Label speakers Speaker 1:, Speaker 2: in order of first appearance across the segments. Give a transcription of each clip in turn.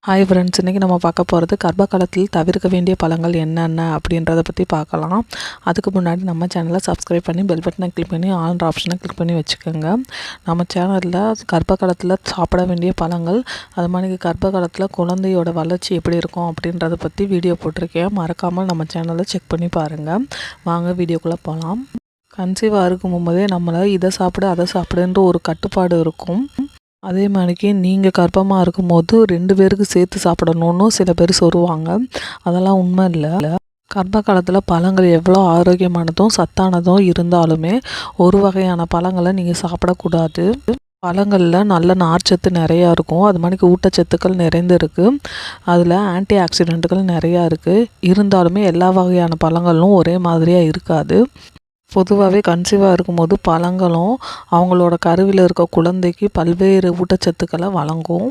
Speaker 1: Hi friends, இன்றைக்கி நம்ம பார்க்க போகிறது கர்ப்ப காலத்தில் தவிர்க்க வேண்டிய பழங்கள் என்னென்ன அப்படின்றத பற்றி பார்க்கலாம். அதுக்கு முன்னாடி நம்ம சேனலை சப்ஸ்கிரைப் பண்ணி பெல் பட்டனை கிளிக் பண்ணி ஆல் ஆப்ஷனை கிளிக் பண்ணி வச்சுக்கோங்க. நம்ம சேனலில் கர்ப்ப காலத்தில் சாப்பிட வேண்டிய பழங்கள், அது மாதிரி கர்ப்ப காலத்தில் குழந்தையோட வளர்ச்சி எப்படி இருக்கும் அப்படின்றத பற்றி வீடியோ போட்டிருக்கேன். மறக்காமல் நம்ம சேனலை செக் பண்ணி பாருங்கள். வாங்க வீடியோக்குள்ளே போகலாம். கன்சீவாக இருக்கும் போதே நம்மளை இதை சாப்பிடு அதை சாப்பிடுன்ற ஒரு கட்டுப்பாடு இருக்கும். அதே மாதிரிக்கு நீங்கள் கர்ப்பமாக இருக்கும்போது 2 பேருக்கு சேர்த்து சாப்பிடணுன்னு சில பேர் சொல்லுவாங்க. அதெல்லாம் உண்மை இல்லை. கர்ப்ப காலத்தில் பழங்கள் எவ்வளோ ஆரோக்கியமானதும் சத்தானதும் இருந்தாலுமே ஒரு வகையான பழங்களை நீங்கள் சாப்பிடக்கூடாது. பழங்களில் நல்ல நார்ச்சத்து நிறையா இருக்கும். அது மாதிரிக்கு ஊட்டச்சத்துக்கள் நிறைந்து இருக்குது. அதில் ஆன்டி ஆக்சிடென்ட்டுகள் நிறையா இருக்குது. இருந்தாலுமே எல்லா வகையான பழங்களும் ஒரே மாதிரியாக இருக்காது. பொதுவாகவே கன்சீவாக இருக்கும்போது பழங்களும் அவங்களோட கருவில் இருக்க குழந்தைக்கு பல்வேறு ஊட்டச்சத்துக்களை வழங்கும்.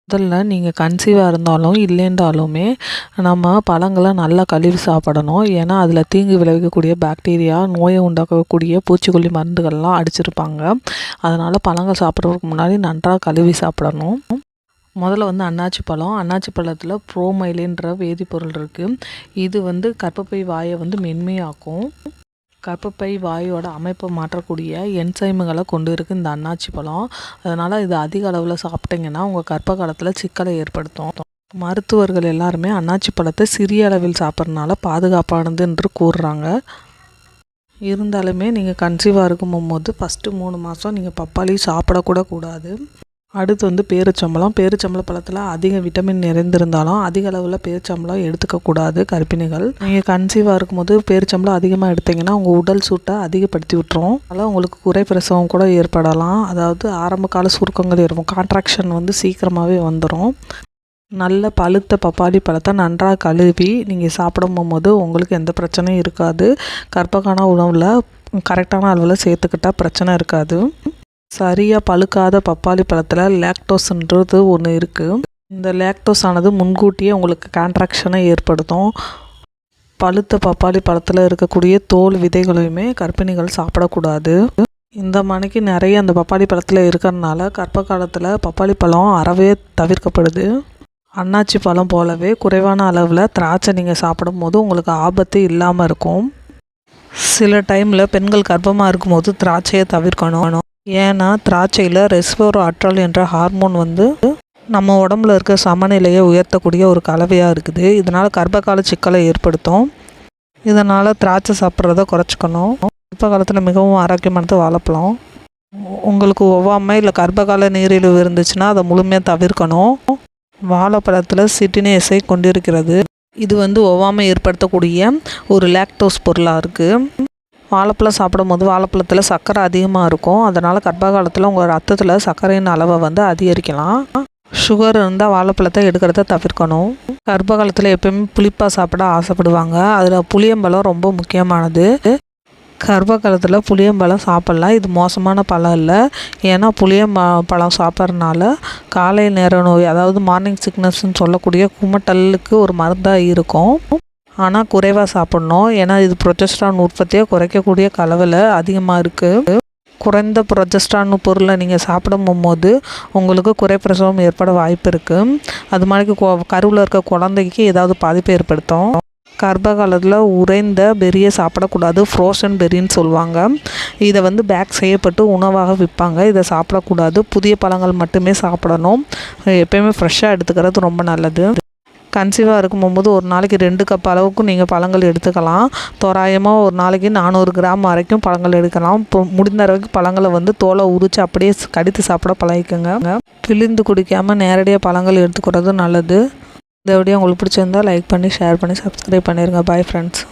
Speaker 1: முதல்ல நீங்கள் கன்சீவாக இருந்தாலும் இல்லைன்றாலுமே நம்ம பழங்களை நல்லா கழுவி சாப்பிடணும். ஏன்னா அதில் தீங்கு விளைவிக்கக்கூடிய பாக்டீரியா, நோயை உண்டாக்கக்கூடிய பூச்சிக்கொல்லி மருந்துகள்லாம் அடிச்சிருப்பாங்க. அதனால் பழங்கள் சாப்பிட்றதுக்கு முன்னாடி நன்றாக கழுவி சாப்பிடணும். முதல்ல அன்னாச்சி பழம். அன்னாச்சி பழத்தில் ப்ரோமைலின்ற வேதிப்பொருள் இருக்குது. இது கர்ப்பப்பை வாயை மென்மையாக்கும். கர்ப்பப்பை வாயோட அமைப்பை மாற்றக்கூடிய என்சைமுகளை கொண்டு இருக்குது இந்த அன்னாச்சி பழம். அதனால் இது அதிக அளவில் சாப்பிட்டிங்கன்னா உங்கள் கர்ப்ப காலத்தில் சிக்கலை ஏற்படுத்தும். மருத்துவர்கள் எல்லாருமே அன்னாச்சி பழத்தை சிறிய அளவில் சாப்பிட்றதுனால பாதுகாப்பானது என்று கூறுறாங்க. இருந்தாலுமே நீங்கள் கன்சீவாக இருக்கும்போது ஃபஸ்ட்டு 3 மாதம் நீங்கள் பப்பாளி சாப்பிடக்கூட கூடாது. அடுத்து பேரிச்சம்பழம். பேரிச்சம்பழ பழத்தில் அதிக விட்டமின் நிறைந்திருந்தாலும் அதிக அளவில் பேரிச்சம்பழம் எடுத்துக்கக்கூடாது கர்ப்பிணிகள். நீங்கள் கன்சீவாக இருக்கும்போது பேரிச்சம்பழம் அதிகமாக எடுத்திங்கன்னா உங்கள் உடல் சூட்டை அதிகப்படுத்தி விட்டுரும். அதனால் உங்களுக்கு குறைப்பிரசவம் கூட ஏற்படலாம். அதாவது ஆரம்ப கால சுருக்கங்கள் இருக்கும். கான்ட்ராக்ஷன் சீக்கிரமாகவே வந்துடும். நல்ல பழுத்த பப்பாளி பழத்தை நன்றாக கழுவி நீங்கள் சாப்பிடும் போது உங்களுக்கு எந்த பிரச்சனையும் இருக்காது. கர்ப்பகால உணவில் கரெக்டான அளவில் சேர்த்துக்கிட்டால் பிரச்சனை இருக்காது. சரியாக பழுக்காத பப்பாளி பழத்தில் லேக்டோஸ்ன்றது ஒன்று இருக்குது. இந்த லேக்டோஸ் ஆனது முன்கூட்டியே உங்களுக்கு கான்ட்ராக்ஷனை ஏற்படுத்தும். பழுத்த பப்பாளி பழத்தில் இருக்கக்கூடிய தோல் விதைகளையுமே கர்ப்பிணிகள் சாப்பிடக்கூடாது. இந்த மணிக்கு நிறைய அந்த பப்பாளி பழத்தில் இருக்கிறதுனால கர்ப்ப காலத்தில் பப்பாளி பழம் அறவே தவிர்க்கப்படுது. அன்னாச்சி பழம் போலவே குறைவான அளவில் திராட்சை நீங்கள் சாப்பிடும் போது உங்களுக்கு ஆபத்து இல்லாமல் இருக்கும். சில டைமில் பெண்கள் கர்ப்பமாக இருக்கும்போது திராட்சையை தவிர்க்கணும். ஏன்னா திராட்சையில் ரெஸ்வெராட்ரால் என்ற ஹார்மோன் நம்ம உடம்புல இருக்க சமநிலையை உயர்த்தக்கூடிய ஒரு கலவையாக இருக்குது. இதனால் கர்ப்பகால சிக்கலை ஏற்படுத்தும். இதனால் திராட்சை சாப்பிட்றத குறைச்சிக்கணும். கர்ப்ப காலத்தில் மிகவும் ஆரோக்கியமானது வாழைப்பழம். உங்களுக்கு ஒவ்வாமை இல்லை கர்ப்பகால நீரிழிவு இருந்துச்சுன்னா அதை முழுமையாக தவிர்க்கணும். வாழைப்பழத்தில் சிட்டினேஸை கொண்டிருக்கிறது. இது ஒவ்வாமை ஏற்படுத்தக்கூடிய ஒரு லாக்டோஸ் பொருளாக இருக்குது. வாழைப்பழம் சாப்பிடும் போது வாழைப்பழத்தில் சர்க்கரை அதிகமாக இருக்கும். அதனால் கர்ப்ப காலத்தில் உங்கள் ரத்தத்தில் சர்க்கரையின் அளவை அதிகரிக்கலாம். சுகர் இருந்தால் வாழைப்பழத்தை எடுக்கிறத தவிர்க்கணும். கர்ப்ப காலத்தில் எப்போயுமே புளிப்பாக சாப்பிட ஆசைப்படுவாங்க. அதில் புளியம்பழம் ரொம்ப முக்கியமானது. கர்ப்ப காலத்தில் புளியம்பழம் சாப்பிட்லாம். இது மோசமான பழம் இல்லை. ஏன்னா புளியம்பழம் சாப்பிட்றதுனால காலை நேர நோய், அதாவது மார்னிங் சிக்னஸ்ன்னு சொல்லக்கூடிய குமட்டலுக்கு ஒரு மருந்தாக இருக்கும். ஆனால் குறைவாக சாப்பிட்ணும். ஏன்னா இது ப்ரொஜெஸ்ட்ரான் உற்பத்தியை குறைக்கக்கூடிய கலவையில் அதிகமாக இருக்குது. குறைந்த ப்ரொஜெஸ்ட்ரான் பொருளை நீங்கள் சாப்பிடும் போது உங்களுக்கு குறைப்பிரசவம் ஏற்பட வாய்ப்பு இருக்குது. அது மாதிரி கருவில் இருக்க குழந்தைக்கு ஏதாவது பாதிப்பை ஏற்படுத்தும். கர்ப்ப காலத்தில் உறைந்த பெரியை சாப்பிடக்கூடாது. ஃப்ரோசன் பெரின்னு சொல்லுவாங்க. இதை பேக் செய்யப்பட்டு உணவாக விற்பாங்க. இதை சாப்பிடக்கூடாது. புதிய பழங்கள் மட்டுமே சாப்பிடணும். எப்போயுமே ஃப்ரெஷ்ஷாக எடுத்துக்கிறது ரொம்ப நல்லது. கன்சீவாக இருக்கும்போது ஒரு நாளைக்கு 2 கப் அளவுக்கு நீங்கள் பழங்கள் எடுத்துக்கலாம். தோராயமாக ஒரு நாளைக்கு 400 கிராம் வரைக்கும் பழங்கள் எடுக்கலாம். முடிந்த அளவுக்கு பழங்களை தோலை உரித்து அப்படியே கடித்து சாப்பிட பழகிக்கோங்க. பிழிந்து குடிக்காமல் நேரடியாக பழங்கள் எடுத்துக்கிறது நல்லது. இந்த வீடியோ உங்களுக்கு பிடிச்சிருந்தால் லைக் பண்ணி ஷேர் பண்ணி சப்ஸ்கிரைப் பண்ணிடுங்க. Bye friends.